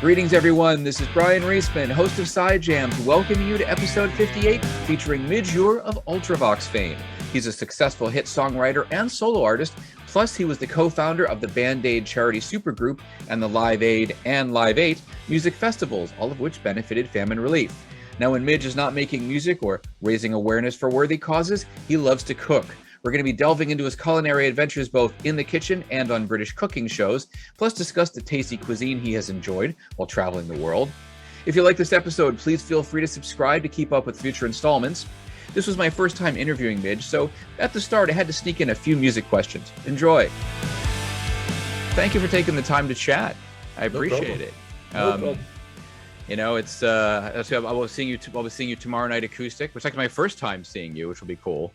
Greetings, everyone. This is Bryan Reesman, host of Side Jams, welcoming you to episode 58, featuring Midge Ure of Ultravox fame. He's a successful hit songwriter and solo artist, plus he was the co-founder of the Band-Aid charity supergroup and the Live Aid and Live 8 music festivals, all of which benefited famine relief. Now, when Midge is not making music or raising awareness for worthy causes, he loves to cook. We're going to be delving into his culinary adventures both in the kitchen and on British cooking shows, plus discuss the tasty cuisine he has enjoyed while traveling the world. If you like this episode, please feel free to subscribe to keep up with future installments. This was my first time interviewing Midge, so at the start I had to sneak in a few music questions. Enjoy. Thank you for taking the time to chat. I appreciate it. No problem. You know, it's I was seeing you tomorrow night acoustic, which is like my first time seeing you, which will be cool.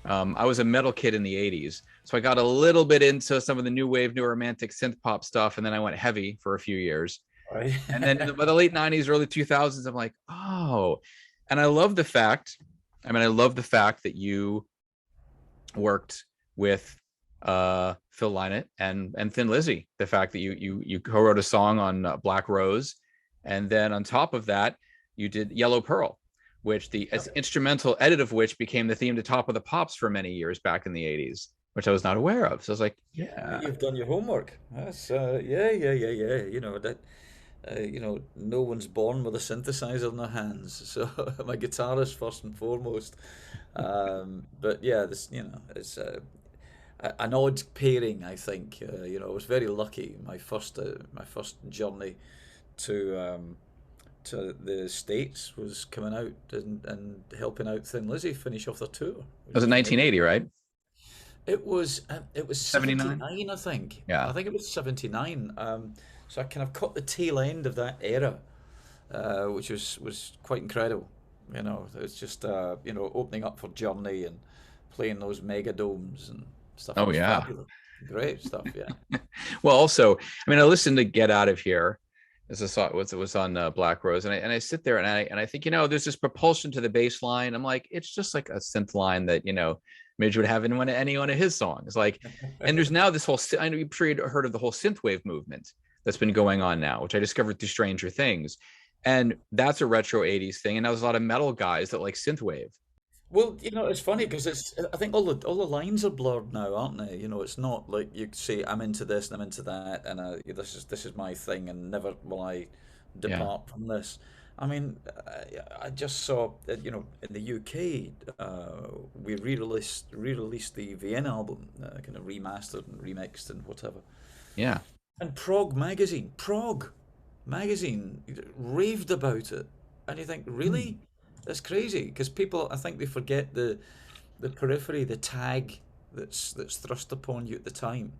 I was a metal kid in the 80s, so I got a little bit into some of the new wave, new romantic synth pop stuff, and then I went heavy for a few years. Right. And then by the late 90s, early 2000s, I'm like, oh. And I love the fact that you worked with Phil Lynott and Thin Lizzy. The fact that you co-wrote a song on Black Rose, and then on top of that, you did Yellow Pearl, which the instrumental edit of which became the theme to Top of the Pops for many years back in the 80s, which I was not aware of. So I was like, yeah. You've done your homework. That's yeah. You know that. No one's born with a synthesizer in their hands. So I'm a guitarist first and foremost. But yeah, this it's an odd pairing. I think I was very lucky. My first journey to the States was coming out and helping out Thin Lizzy finish off their tour. It was in 1980, right? It was 79? 79, I think. Yeah. I think it was 79. So I kind of caught the tail end of that era, which was quite incredible. It's just opening up for Journey and playing those mega domes and stuff. Oh yeah, fabulous. Great stuff. Yeah. Well, also, I mean, I listened to Get Out of Here. As I saw it was on Black Rose, and I sit there and I think there's this propulsion to the bass line. I'm like, it's just like a synth line that Midge would have in any one of his songs. Like, and there's now this whole, I know you're sure you'd heard of the whole synthwave movement that's been going on now, which I discovered through Stranger Things, and that's a retro 80s thing. And there was a lot of metal guys that like synthwave. Well, it's funny because I think all the lines are blurred now, aren't they? It's not like you say I'm into this and I'm into that, and this is my thing, and never will I depart from this. I mean, I just saw that in the UK, we re-released the Vienna album, kind of remastered and remixed and whatever. Yeah. And Prog magazine raved about it, and you think, really? That's crazy, because people, I think they forget the periphery, the tag that's thrust upon you at the time,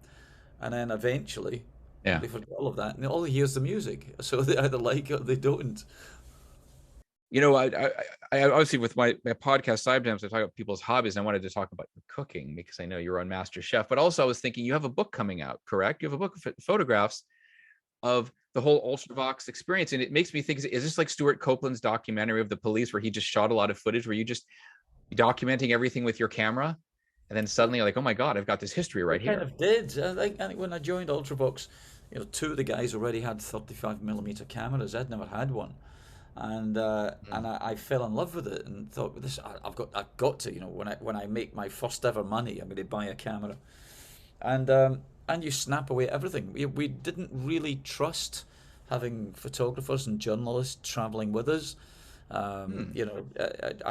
and then eventually they forget all of that, and all they hear is the music. So they either like it or they don't. I obviously with my podcast Side Jams, I talk about people's hobbies, and I wanted to talk about your cooking because I know you're on Master Chef, but also I was thinking you have a book coming out, correct? You have a book of photographs of the whole Ultravox experience, and it makes me think: is this like Stuart Copeland's documentary of the police, where he just shot a lot of footage, where you just documenting everything with your camera, and then suddenly you're like, oh my god, I've got this history right here. Kind of did. I think when I joined Ultravox, two of the guys already had 35mm cameras. I'd never had one, and I fell in love with it and thought, I've got to, when I make my first ever money, I'm going to buy a camera, and you snap away everything. We didn't really trust having photographers and journalists traveling with us. I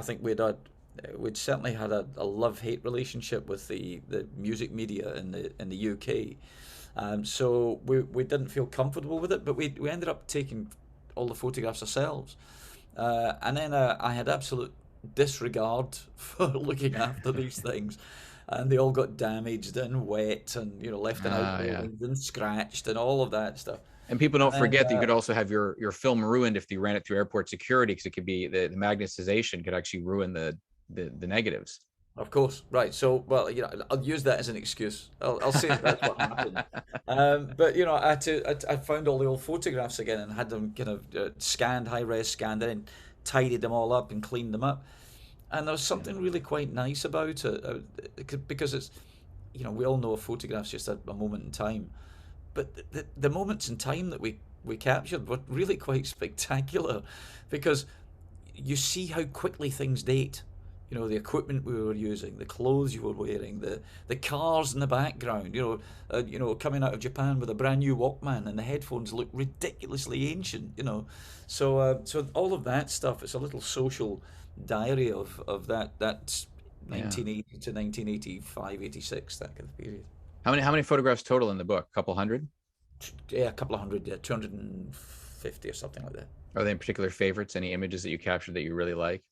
think we'd certainly had a love-hate relationship with the music media in the UK. So we didn't feel comfortable with it, but we ended up taking all the photographs ourselves. And then I had absolute disregard for looking after these things. And they all got damaged and wet and left in outbuildings and scratched and all of that stuff. And people don't forget that you could also have your film ruined if you ran it through airport security, because it could be the magnetization could actually ruin the negatives. Of course, right. So, well, I'll use that as an excuse. I'll say that's what happened. But I found all the old photographs again and had them kind of scanned, high res scanned, and then tidied them all up and cleaned them up. And there was something really quite nice about it, because it's, we all know a photograph's just a moment in time, but the moments in time that we we captured were really quite spectacular, because you see how quickly things date. You know, the equipment we were using, the clothes you were wearing, the cars in the background. You know, coming out of Japan with a brand new Walkman, and the headphones look ridiculously ancient. You know, so all of that stuff. It's a little social diary of that Yeah. 1980 to 1985, 86, that kind of period. How many photographs total in the book? A couple hundred? Yeah, a couple of hundred, yeah, 250 or something like that. Are they in particular favorites? Any images that you captured that you really like?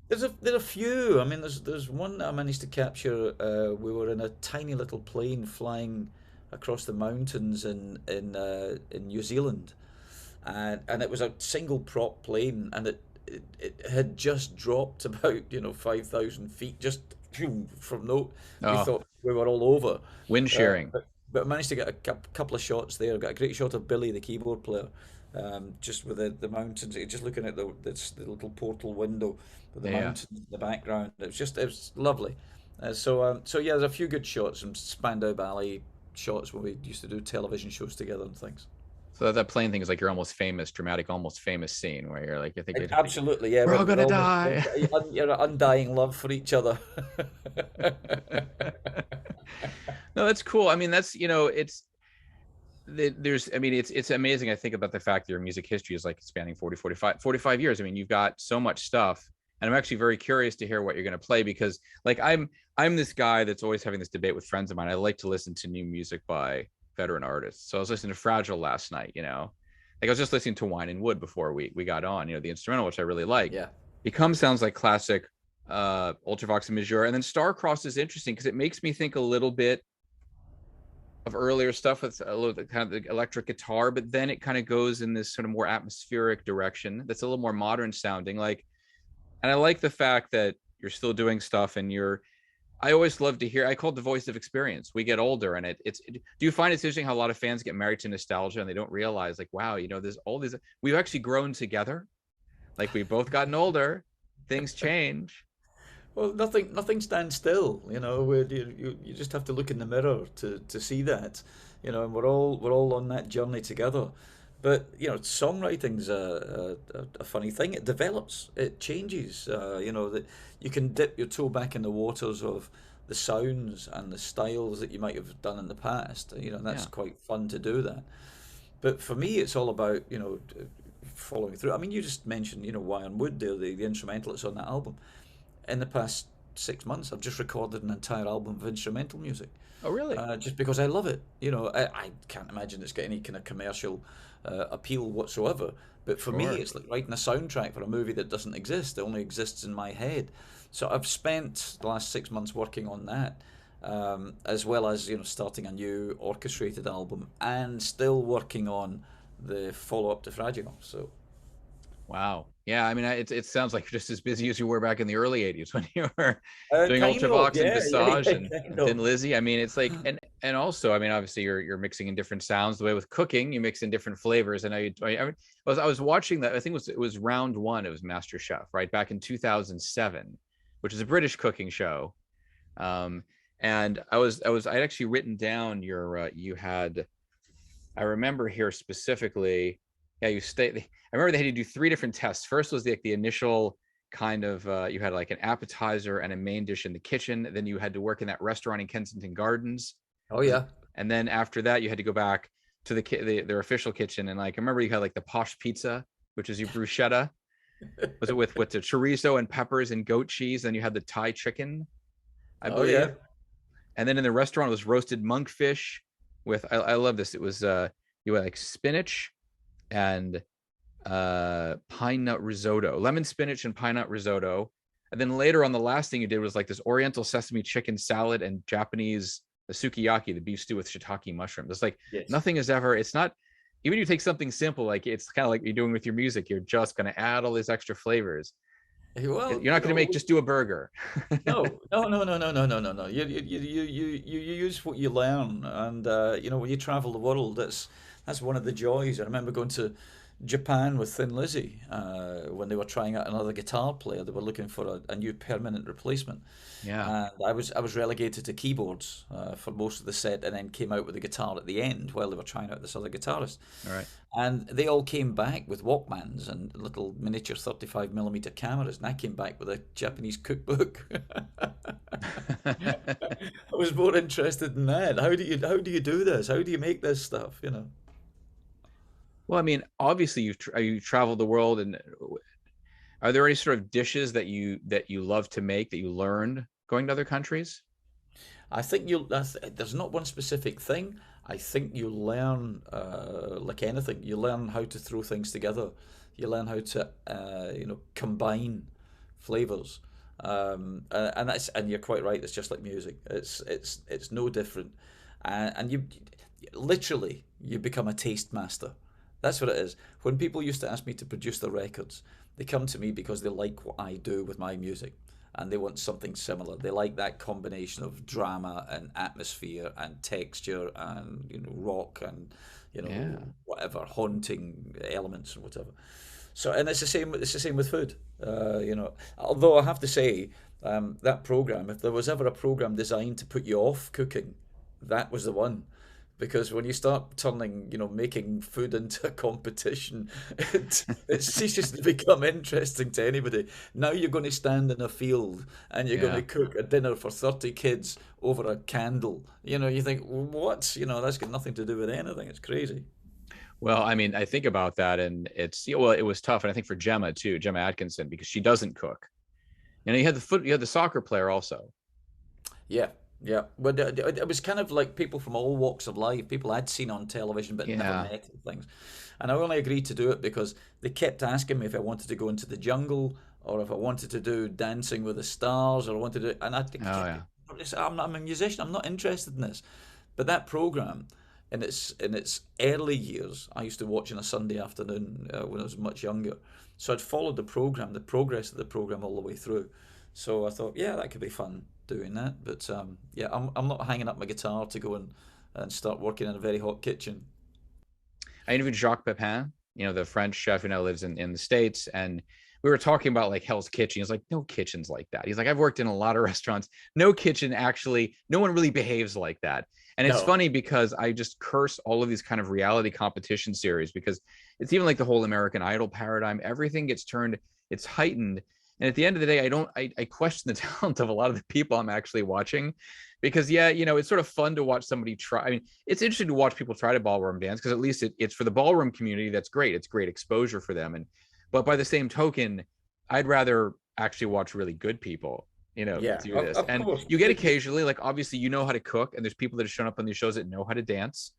There are a few. I mean, there's one that I managed to capture. We were in a tiny little plane flying across the mountains in New Zealand, and it was a single prop plane, and it had just dropped about 5,000 feet, just from no. We Oh, thought we were all over, wind uh, shearing. but I managed to get a couple of shots there. Got a great shot of Billy, the keyboard player, just with the mountains, just looking at the little portal window with the Yeah. mountains in the background. It was lovely. So yeah, there's a few good shots, some Spandau Ballet shots when we used to do television shows together and things. So that plane thing is like your almost famous, dramatic, almost famous scene where you're like, Absolutely, yeah. we're all We're gonna almost die. you're undying love for each other. No, that's cool. I mean, it's there's I mean it's amazing. I think about the fact that your music history is like spanning 45 years. I mean, you've got so much stuff, and I'm actually very curious to hear what you're going to play, because like I'm this guy that's always having this debate with friends of mine. I like to listen to new music by veteran artists. So I was listening to Fragile last night, like I was just listening to Wine and Wood before we got on, the instrumental, which I really like. Yeah. Become sounds like classic Ultravox and Midge Ure. And then Starcrossed is interesting because it makes me think a little bit of earlier stuff with a little kind of the electric guitar, but then it kind of goes in this sort of more atmospheric direction that's a little more modern sounding. Like, and I like the fact that you're still doing stuff, and I always love to hear. I call it the voice of experience. We get older, and do you find it's interesting how a lot of fans get married to nostalgia and they don't realize, like, wow, there's all these. We've actually grown together. Like, we've both gotten older. Things change. Well, nothing stands still, you just have to look in the mirror to see that, and we're all on that journey together. But songwriting's a funny thing. It develops, it changes. That you can dip your toe back in the waters of the sounds and the styles that you might have done in the past. And that's Yeah. quite fun to do that. But for me, it's all about following through. I mean, you just mentioned Wyan Wood there, the instrumental that's on that album. In the past 6 months, I've just recorded an entire album of instrumental music, Oh, really? just because I love it. I can't imagine it's got any kind of commercial appeal whatsoever. But for me, Sure. it's like writing a soundtrack for a movie that doesn't exist. It only exists in my head. So I've spent the last 6 months working on that, as well as starting a new orchestrated album and still working on the follow up to Fragile. So Wow. Yeah. I mean, it sounds like you're just as busy as you were back in the early '80s when you were doing kind of, Ultravox and yeah, yeah, Visage yeah, and kind of. Thin Lizzy. I mean, it's like, and also, I mean, obviously you're mixing in different sounds. The way with cooking, you mix in different flavors. And I was watching that. I think it was round one. It was Master Chef, right, back in 2007, which is a British cooking show. Um, and I'd actually written down you had. I remember here specifically. Yeah, I remember they had you do three different tests. First was the initial kind of you had like an appetizer and a main dish in the kitchen. Then you had to work in that restaurant in Kensington Gardens. Oh Was it? yeah. And then after that, you had to go back to their official kitchen. And like I remember you had like the posh pizza, which is your bruschetta. Was it with the chorizo and peppers and goat cheese? Then you had the Thai chicken, I Oh yeah. believe. And then in the restaurant it was roasted monkfish with I love this. It was you had like spinach and pine nut risotto, lemon spinach and pine nut risotto. And then later on, the last thing you did was like this Oriental sesame chicken salad and Japanese the sukiyaki, the beef stew with shiitake mushrooms. It's like Yes. nothing is ever. It's not even you take something simple like it's kind of like you're doing with your music. You're just going to add all these extra flavors. Well, You're not going to just do a burger. no, no, no, no, no, no, no, no, no. You use what you learn, and when you travel the world, that's one of the joys. I remember going to Japan with Thin Lizzy when they were trying out another guitar player. They were looking for a new permanent replacement, Yeah. and I was relegated to keyboards for most of the set, and then came out with the guitar at the end while they were trying out this other guitarist. All right. And they all came back with Walkmans and little miniature 35mm cameras, and I came back with a Japanese cookbook. I was more interested in that. How do you do this? How do you make this stuff? Well, I mean, obviously you've traveled the world, and are there any sort of dishes that you love to make that you learned going to other countries? I think there's not one specific thing. I think you learn, like anything, you learn how to throw things together. You learn how to, combine flavors. And you're quite right. It's just like music. It's no different. And you literally you become a taste master. That's what it is. When people used to ask me to produce their records, they come to me because they like what I do with my music, and they want something similar. They like that combination of drama and atmosphere and texture and rock and Yeah. whatever haunting elements and whatever. So, and it's the same. It's the same with food. Although I have to say, that program, if there was ever a program designed to put you off cooking, that was the one. Because when you start turning, making food into a competition, it ceases to become interesting to anybody. Now you're going to stand in a field and you're going to Yeah. cook a dinner for 30 kids over a candle. You think, what? That's got nothing to do with anything. It's crazy. Well, I mean, I think about that, and well, it was tough, and I think for Gemma too, Gemma Atkinson, because she doesn't cook. You had the soccer player also. Yeah, yeah. But it was kind of like people from all walks of life, people I'd seen on television but never Yeah. met and things. And I only agreed to do it because they kept asking me if I wanted to go into the jungle or if I wanted to do Dancing with the Stars or I wanted to. And Oh yeah. I'm a musician. I'm not interested in this. But that program, in its early years, I used to watch on a Sunday afternoon when I was much younger. So I'd followed the program, the progress of the program all the way through. So I thought, yeah, that could be fun doing that. But yeah, I'm not hanging up my guitar to go and start working in a very hot kitchen. I interviewed Jacques Pepin, the French chef who now lives in the States. And we were talking about like Hell's Kitchen. He's like, no kitchen's like that. He's like, I've worked in a lot of restaurants. No kitchen actually, no one really behaves like that. And it's No. funny because I just curse all of these kind of reality competition series because it's even like the whole American Idol paradigm. Everything gets turned, it's heightened. And at the end of the day, I question the talent of a lot of the people I'm actually watching because yeah, it's sort of fun to watch somebody try. I mean, it's interesting to watch people try to ballroom dance because at least it's for the ballroom community. That's great. It's great exposure for them. But by the same token, I'd rather actually watch really good people, Yeah, do of, this. of And course. you get occasionally, like obviously, how to cook, and there's people that have shown up on these shows that know how to dance.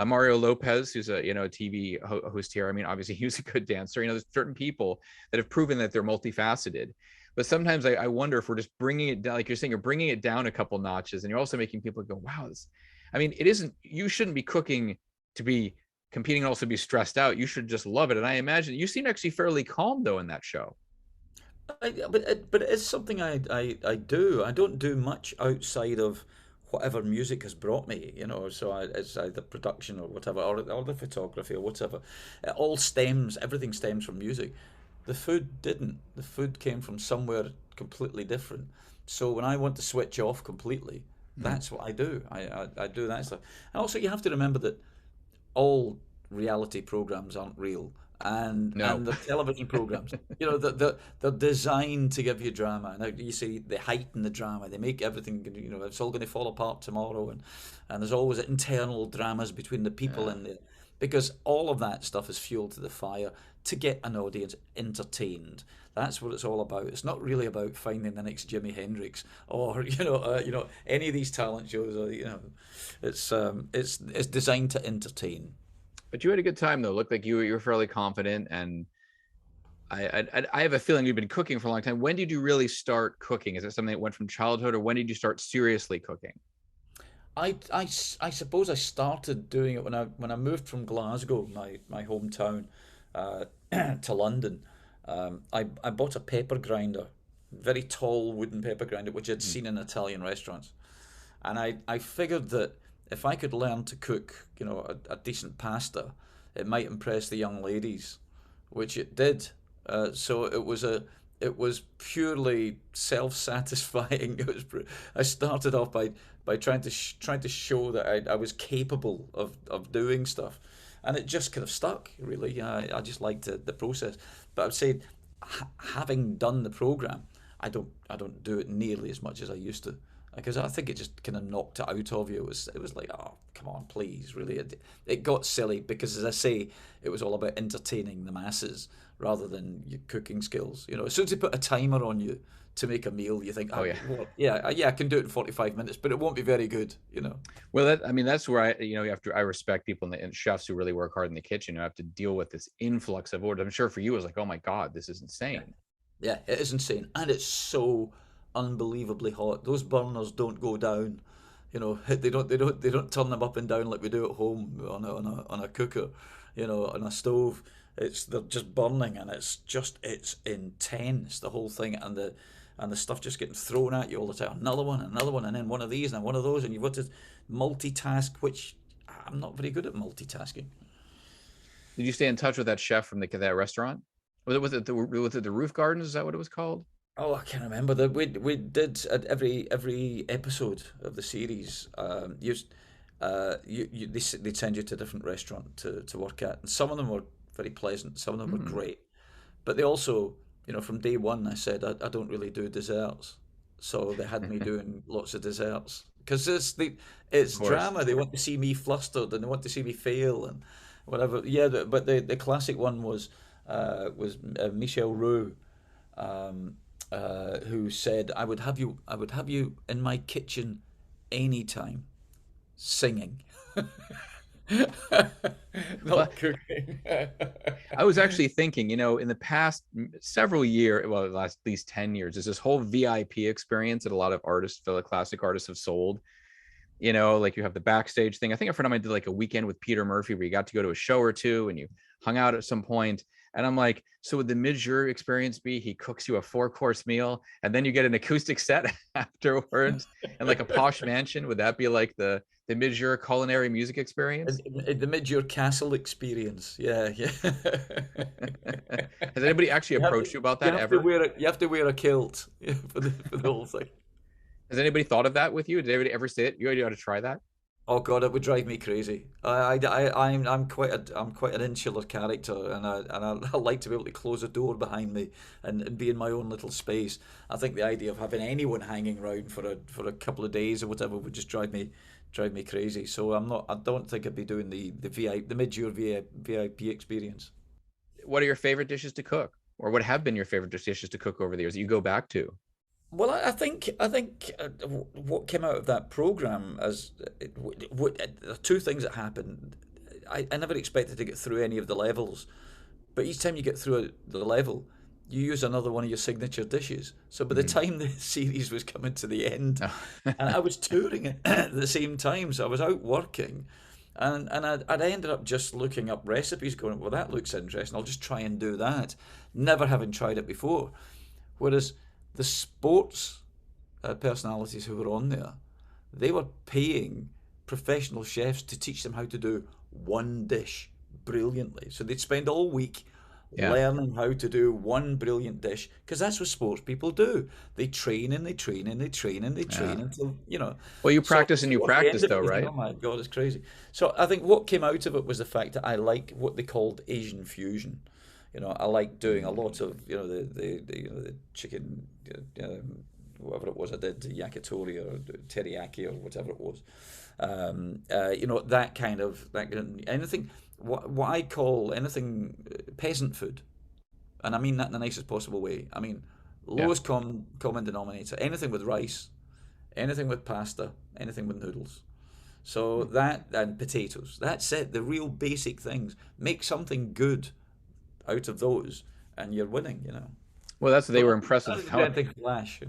Mario Lopez, who's a TV host here. I mean, obviously he was a good dancer. There's certain people that have proven that they're multifaceted. But sometimes I wonder if we're just bringing it down, like you're saying, you're bringing it down a couple notches, and you're also making people go, "Wow, this." I mean, it isn't. You shouldn't be cooking to be competing and also be stressed out. You should just love it. And I imagine you seem actually fairly calm though in that show. But it is something I do. I don't do much outside of whatever music has brought me, So it's either production or whatever, or the photography or whatever. Everything stems from music. The food didn't. The food came from somewhere completely different. So when I want to switch off completely, Mm-hmm. that's what I do. I do that stuff. And also, you have to remember that all reality programs aren't real, No. and the television programs, they're designed to give you drama. Now you see they heighten the drama, they make everything, it's all going to fall apart tomorrow, and there's always internal dramas between the people Yeah. in there, because all of that stuff is fuel to the fire to get an audience entertained. That's what it's all about. It's not really about finding the next Jimi Hendrix or any of these talent shows. It's designed to entertain. But you had a good time though. Looked like you were fairly confident, and I have a feeling you've been cooking for a long time. When did you really start cooking? Is it something that went from childhood, or when did you start seriously cooking? I suppose I started doing it when I moved from Glasgow, my hometown, uh, to London. I bought a pepper grinder, very tall wooden pepper grinder, which I'd Hmm. seen in Italian restaurants. And I figured that if I could learn to cook, a decent pasta, it might impress the young ladies, which it did. So it was purely self-satisfying. I started off by trying to show that I was capable of doing stuff, and it just kind of stuck. Really, I just liked the process. But I'd say, having done the program, I don't do it nearly as much as I used to, because I think it just kind of knocked it out of you. It was like, oh, come on, please, really. It got silly because, as I say, it was all about entertaining the masses rather than your cooking skills. As soon as they put a timer on you to make a meal, you think, Oh yeah. well, yeah, I can do it in 45 minutes, but it won't be very good. Well, I mean, that's where you have to. I respect people and chefs who really work hard in the kitchen who have to deal with this influx of orders. I'm sure for you, it was like, oh my God, this is Yeah. insane. Yeah, it is insane, and it's so unbelievably hot. Those burners don't go down. They don't turn them up and down like we do at home on a cooker, on a stove. They're just burning, and it's intense, the whole thing, and the stuff just getting thrown at you all the time. Another one, and then one of these and one of those, and you've got to multitask, which I'm not very good at multitasking. Did you stay in touch with that chef from that restaurant? Was it the Roof Gardens? Is that what it was called? Oh, I can't remember that we did at every episode of the series. They'd send you to a different restaurant to work at, and some of them were very pleasant, some of them were Hmm. great, but they also, from day one, I said I don't really do desserts, so they had me Of doing lots of desserts because it's course. drama. They want to see me flustered and they want to see me fail and whatever. Yeah, but the classic one was Michel Roux, um, who said, I would have you in my kitchen anytime, singing, Well, not cooking. I was actually thinking, in the past several years, well, the last at least 10 years, there's this whole VIP experience that a lot of artists, fellow classic artists, have sold. Like you have the backstage thing. I think a friend of mine did like a weekend with Peter Murphy where you got to go to a show or two and you hung out at some point. And I'm like, so would the Midge Ure experience be he cooks you a 4-course meal and then you get an acoustic set afterwards and like a posh mansion? Would that be like the Midge Ure culinary music experience? The Midge Castle experience, yeah, yeah. Has anybody actually You have to, approached you about you that have to ever? wear a kilt for the whole thing. Has anybody thought of that with you? Did anybody ever say it? You ought to try that. Oh God, it would drive me crazy. I'm quite an insular character, and I like to be able to close a door behind me and be in my own little space. I think the idea of having anyone hanging around for a couple of days or whatever would just drive me crazy. So I don't think I'd be doing the mid-year VIP experience. What are your favorite dishes to cook? Or what have been your favorite dishes to cook over the years that you go back to? Well, I think what came out of that program as there are two things that happened. I never expected to get through any of the levels, but each time you get through the level, you use another one of your signature dishes. So by the Mhm. time the series was coming to the end, Oh. and I was touring it at the same time, so I was out working, and I'd ended up just looking up recipes, going, well, that looks interesting. I'll just try and do that, never having tried it before. Whereas the sports personalities who were on there, they were paying professional chefs to teach them how to do one dish brilliantly. So they'd spend all week Yeah. learning how to do one brilliant dish because that's what sports people do. They train and they train and they train and they train Yeah. until. Well, you So, practice and you so at the end practice of it, though, you think, right? oh my God, it's crazy. So I think what came out of it was the fact that I like what they called Asian fusion. I like doing a lot of the chicken, whatever it was I did, yakitori or teriyaki or whatever it was. Anything what I call anything peasant food, and I mean that in the nicest possible way. I mean Yeah. lowest common denominator. Anything with rice, anything with pasta, anything with noodles. So that and potatoes. That's it. The real basic things. Make something good out of those, and you're winning. Well, that's what they Don't were have to, impressed don't with. have to do anything flash.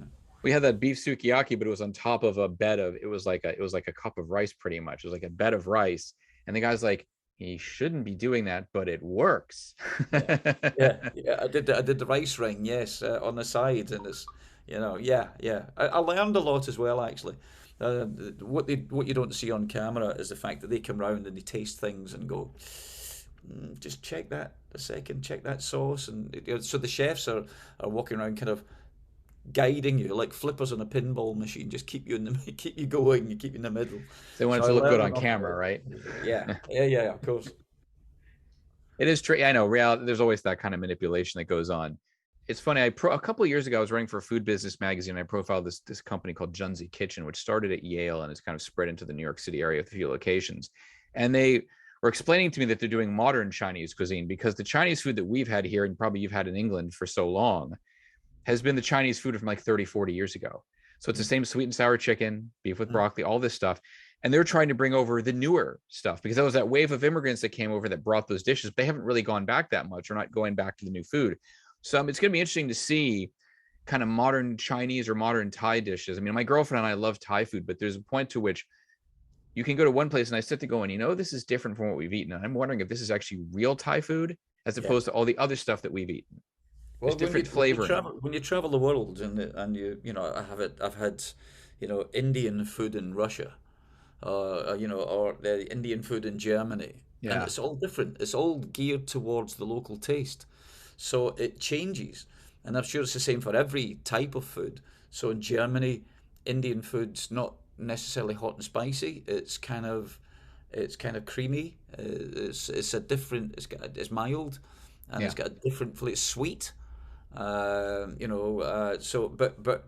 We had that beef sukiyaki, but it was on top of a bed of it was like a cup of rice pretty much. It was like a bed of rice. And the guy's like, he shouldn't be doing that, but it works. Yeah, yeah, yeah. I did the rice ring, yes, on the side, and yeah, yeah. I learned a lot as well, actually. What you don't see on camera is the fact that they come round and they taste things and go, just check that a second, check that sauce, and so the chefs are walking around kind of guiding you like flippers on a pinball machine, just keep you in the keep you going, you keep you in the middle. They want So it I to look good learned on enough camera, about right? yeah, yeah, yeah, of course. It is true. I know. Reality. There's always that kind of manipulation that goes on. It's funny. A couple of years ago, I was writing for a food business magazine. I profiled this company called Junzi Kitchen, which started at Yale and has kind of spread into the New York City area with a few locations. And they were explaining to me that they're doing modern Chinese cuisine because the Chinese food that we've had here and probably you've had in England for so long has been the Chinese food from like 30, 40 years ago. So it's the Mm. same sweet and sour chicken, beef with Mm. broccoli, all this stuff. And they're trying to bring over the newer stuff because there was that wave of immigrants that came over that brought those dishes, but they haven't really gone back that much or not going back to the new food. So it's going to be interesting to see kind of modern Chinese or modern Thai dishes. I mean, my girlfriend and I love Thai food, but there's a point to which you can go to one place and I sit there going, this is different from what we've eaten. And I'm wondering if this is actually real Thai food as Yeah. opposed to all the other stuff that we've eaten. There's Well, different flavoring. when you travel the world and I've had Indian food in Russia, or the Indian food in Germany, and Yeah. it's all different. It's all geared towards the local taste, so it changes. And I'm sure it's the same for every type of food. So in Germany, Indian food's not necessarily hot and spicy. It's kind of creamy. It's a different. It's mild, and Yeah. it's got a different flavor. It's sweet. But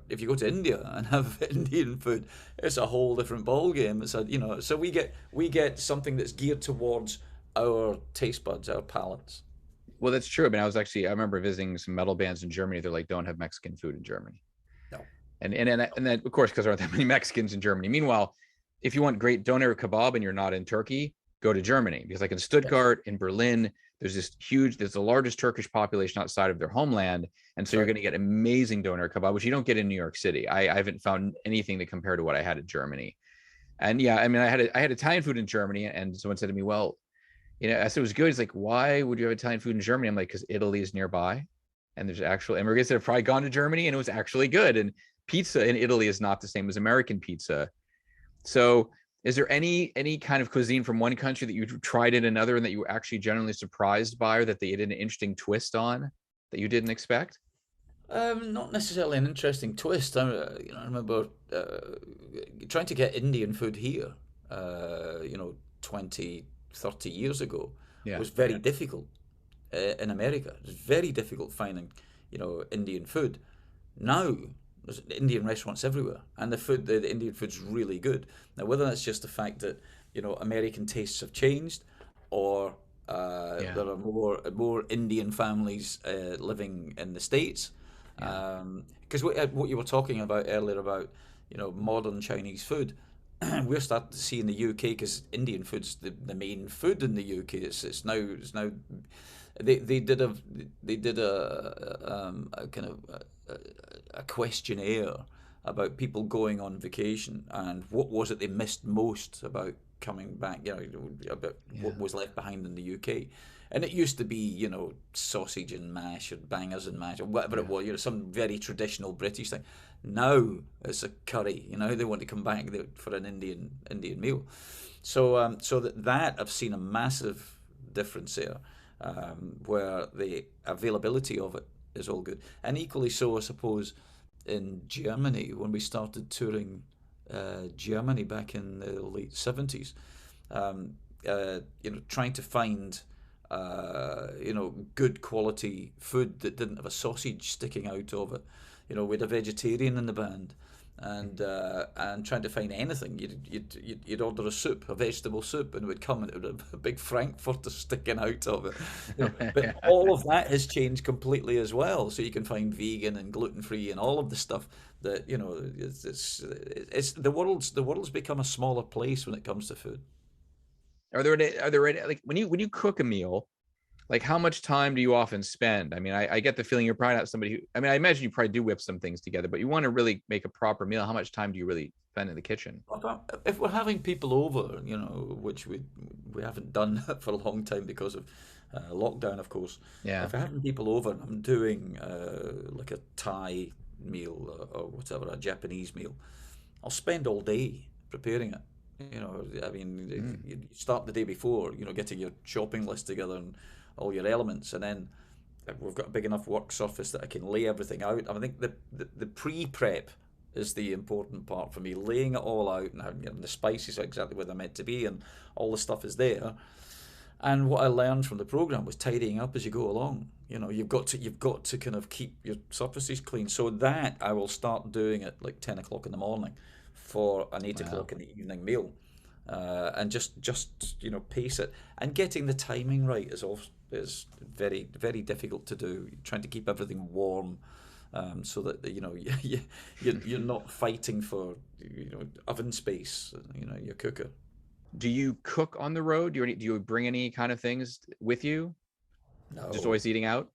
if you go to India and have Indian food, it's a whole different ball game. So we get something that's geared towards our taste buds, our palates. Well, that's true. I mean, I remember visiting some metal bands in Germany. They're like, don't have Mexican food in Germany. No. And then of course, because there aren't that many Mexicans in Germany. Meanwhile, if you want great doner kebab and you're not in Turkey, go to Germany because like in Yes, Stuttgart, in Berlin, there's the largest Turkish population outside of their homeland. And that's so you're right. going to get amazing doner kebab, which you don't get in New York City. I haven't found anything to compare to what I had in Germany. And yeah, I mean, I had Italian food in Germany and someone said to me, well, I said it was good. He's like, why would you have Italian food in Germany? I'm like, because Italy is nearby, and there's actual immigrants that have probably gone to Germany, and it was actually good. And pizza in Italy is not the same as American pizza. So, is there any kind of cuisine from one country that you tried in another, and that you were actually generally surprised by, or that they did an interesting twist on that you didn't expect? Not necessarily an interesting twist. I remember trying to get Indian food here, 20, 30 years ago Yeah, was very difficult in America. It was very difficult finding, Indian food. Now, there's Indian restaurants everywhere, and the Indian food's really good. Now, whether that's just the fact that, American tastes have changed, or yeah, there are more Indian families living in the States. yeah, Because what you were talking about earlier about modern Chinese food, we're starting to see in the UK because Indian food's the main food in the UK. It's now they did a kind of a questionnaire about people going on vacation and what was it they missed most about coming back, about what yeah, was left behind in the UK. And it used to be, sausage and mash or bangers and mash or whatever it yeah. was, some very traditional British thing. Now it's a curry, they want to come back for an Indian meal. So that I've seen a massive difference there, where the availability of it is all good, and equally so, I suppose, in Germany when we started touring Germany back in the late 70s, trying to find good quality food that didn't have a sausage sticking out of it. We had a vegetarian in the band, and trying to find anything, you'd order a soup, a vegetable soup, and it would come and it would have a big frankfurter sticking out of it. But all of that has changed completely as well. So you can find vegan and gluten free and all of the stuff that it's the world's become a smaller place when it comes to food. Are there any like when you cook a meal? Like how much time do you often spend? I mean, I get the feeling you're probably not somebody who, I mean, I imagine you probably do whip some things together, but you want to really make a proper meal. How much time do you really spend in the kitchen? If we're having people over, which we haven't done for a long time because of lockdown, of course. Yeah. If we're having people over and I'm doing like a Thai meal or whatever, a Japanese meal, I'll spend all day preparing it. I mean, Mm. you start the day before, getting your shopping list together and all your elements, and then we've got a big enough work surface that I can lay everything out. I think the pre-prep is the important part for me, laying it all out and having, the spices are exactly where they're meant to be and all the stuff is there. And what I learned from the program was tidying up as you go along. You've got to kind of keep your surfaces clean. So that I will start doing at like 10 o'clock in the morning for an eight Wow. o'clock in the evening meal, and just pace it. And getting the timing right is very very difficult to do. Trying to keep everything warm, so that you're not fighting for oven space. Your cooker. Do you cook on the road? Do you bring any kind of things with you? Just No. always eating out?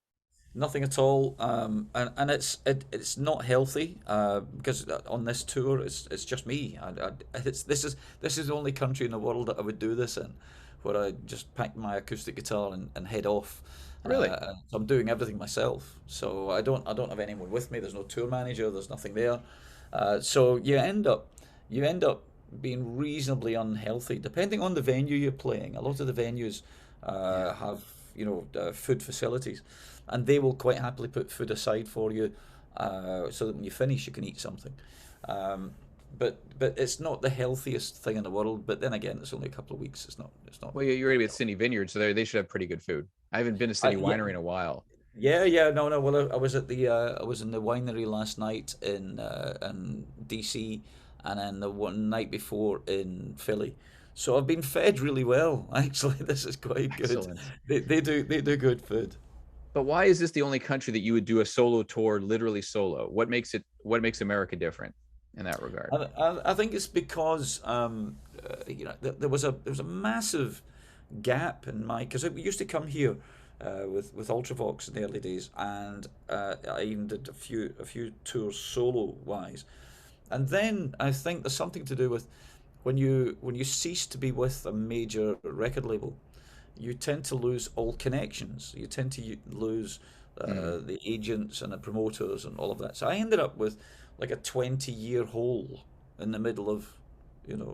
Nothing at all, and it's not healthy, because on this tour it's just me. This is the only country in the world that I would do this in, where I just pack my acoustic guitar and head off. Really? So I'm doing everything myself. So I don't have anyone with me. There's no tour manager. There's nothing there. So you end up being reasonably unhealthy, depending on the venue you're playing. A lot of the venues Yeah. have food facilities, and they will quite happily put food aside for you, so that when you finish you can eat something. Um, but it's not the healthiest thing in the world. But then again, it's only a couple of weeks. It's not. Well, you're going to be at City Vineyard, so they should have pretty good food. I haven't been to City Yeah, Winery in a while. yeah, yeah. No, no. Well, I was I was in the winery last night in DC, and then the one night before in Philly. So I've been fed really well. Actually, this is quite good. Excellent. They do good food. But why is this the only country that you would do a solo tour, literally solo? What makes America different in that regard? I think it's because there was a massive gap in my, because we used to come here with Ultravox in the early days, and I even did a few tours solo wise, and then I think there's something to do with when you cease to be with a major record label, you tend to lose all connections. You tend to lose Mm. the agents and the promoters and all of that. So I ended up with like a 20-year hole in the middle of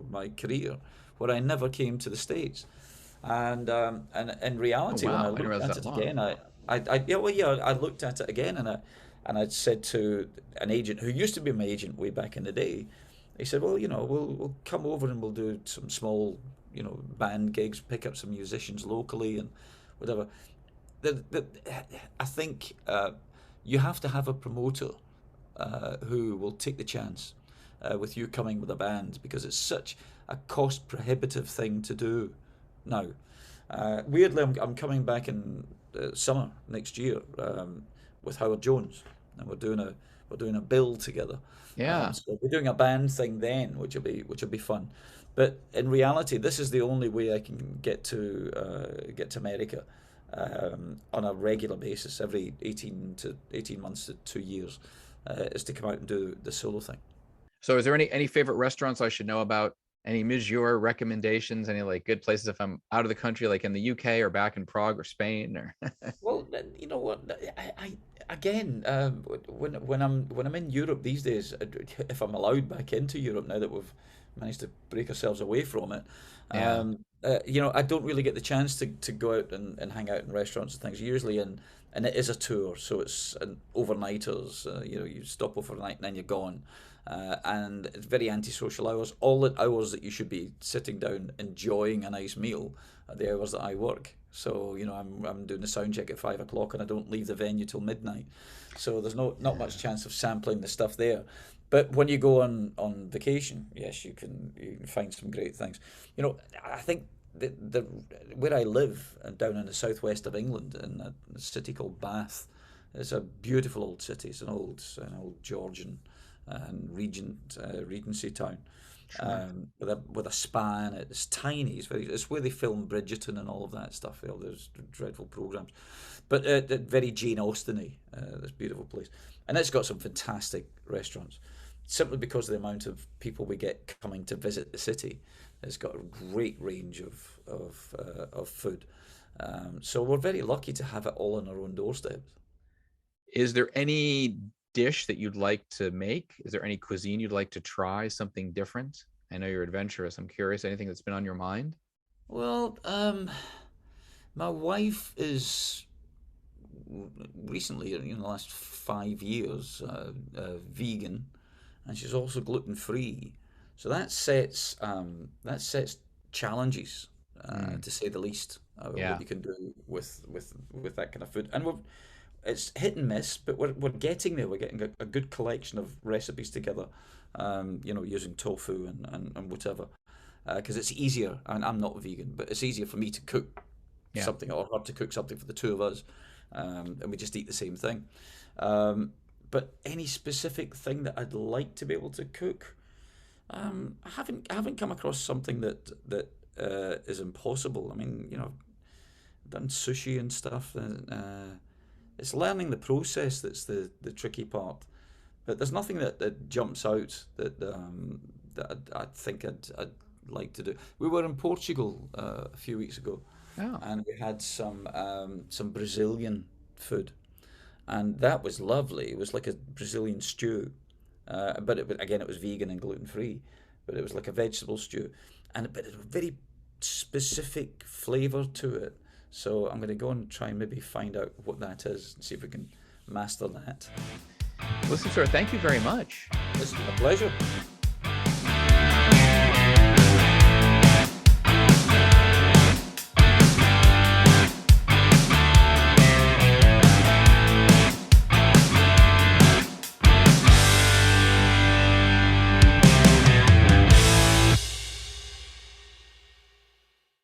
my career, where I never came to the States. And in Oh reality, when I wow, I didn't looked realize at that it long. again, yeah, well, yeah, I looked at it again, and I'd said to an agent who used to be my agent way back in the day. He said, "Well, we'll come over and we'll do some small, band gigs, pick up some musicians locally and whatever." The I think you have to have a promoter who will take the chance with you coming with a band, because it's such a cost prohibitive thing to do now. Weirdly, I'm coming back in summer next year, with Howard Jones, and we're doing a bill together. Yeah. So we're doing a band thing then, which will be fun. But in reality, this is the only way I can get to America on a regular basis, every 18 months to 2 years, is to come out and do the solo thing. So is there any favorite restaurants I should know about? Any Midge Ure recommendations? Any like good places if I'm out of the country, like in the UK or back in Prague or Spain or Well, you know what? Again, when I'm in Europe these days, if I'm allowed back into Europe now that we've managed to break ourselves away from it, yeah. I don't really get the chance to go out and hang out in restaurants and things. Usually, and it is a tour, so it's an overnighters. You stop overnight and then you're gone, and it's very antisocial hours. All the hours that you should be sitting down enjoying a nice meal are the hours that I work. So I'm doing the sound check at 5 o'clock, and I don't leave the venue till midnight. So there's not much chance of sampling the stuff there. But when you go on vacation, yes, you can find some great things. I think the where I live, down in the southwest of England, in a city called Bath, it's a beautiful old city. It's an old Georgian and Regency town, Sure. with a spa in it. It's tiny. It's where they film Bridgerton and all of that stuff. All those dreadful programs, but very Jane Austen-y. This beautiful place, and it's got some fantastic restaurants. Simply because of the amount of people we get coming to visit the city, it's got a great range of food. So we're very lucky to have it all on our own doorstep. Is there any dish that you'd like to make? Is there any cuisine you'd like to try? Something different? I know you're adventurous. I'm curious, anything that's been on your mind? Well, my wife is recently, in the last 5 years, vegan, and she's also gluten free. So that sets challenges, Mm, to say the least, what yeah. you can do with that kind of food. And it's hit and miss, but we're getting there. We're getting a good collection of recipes together, using tofu and whatever, because it's easier. And I'm not vegan, but it's easier for me to cook Yeah. something or her to cook something for the two of us, and we just eat the same thing. Um, but any specific thing that I'd like to be able to cook, I haven't come across something that is impossible. I mean, I've done sushi and stuff. It's learning the process that's the tricky part. But there's nothing that jumps out that I think I'd like to do. We were in Portugal a few weeks ago, Oh, and we had some Brazilian food, and that was lovely. It was like a Brazilian stew, but again it was vegan and gluten free, but it was like a vegetable stew, but it had a very specific flavour to it. So I'm going to go and try and maybe find out what that is and see if we can master that. listen, sir, thank you very much. It's been a pleasure.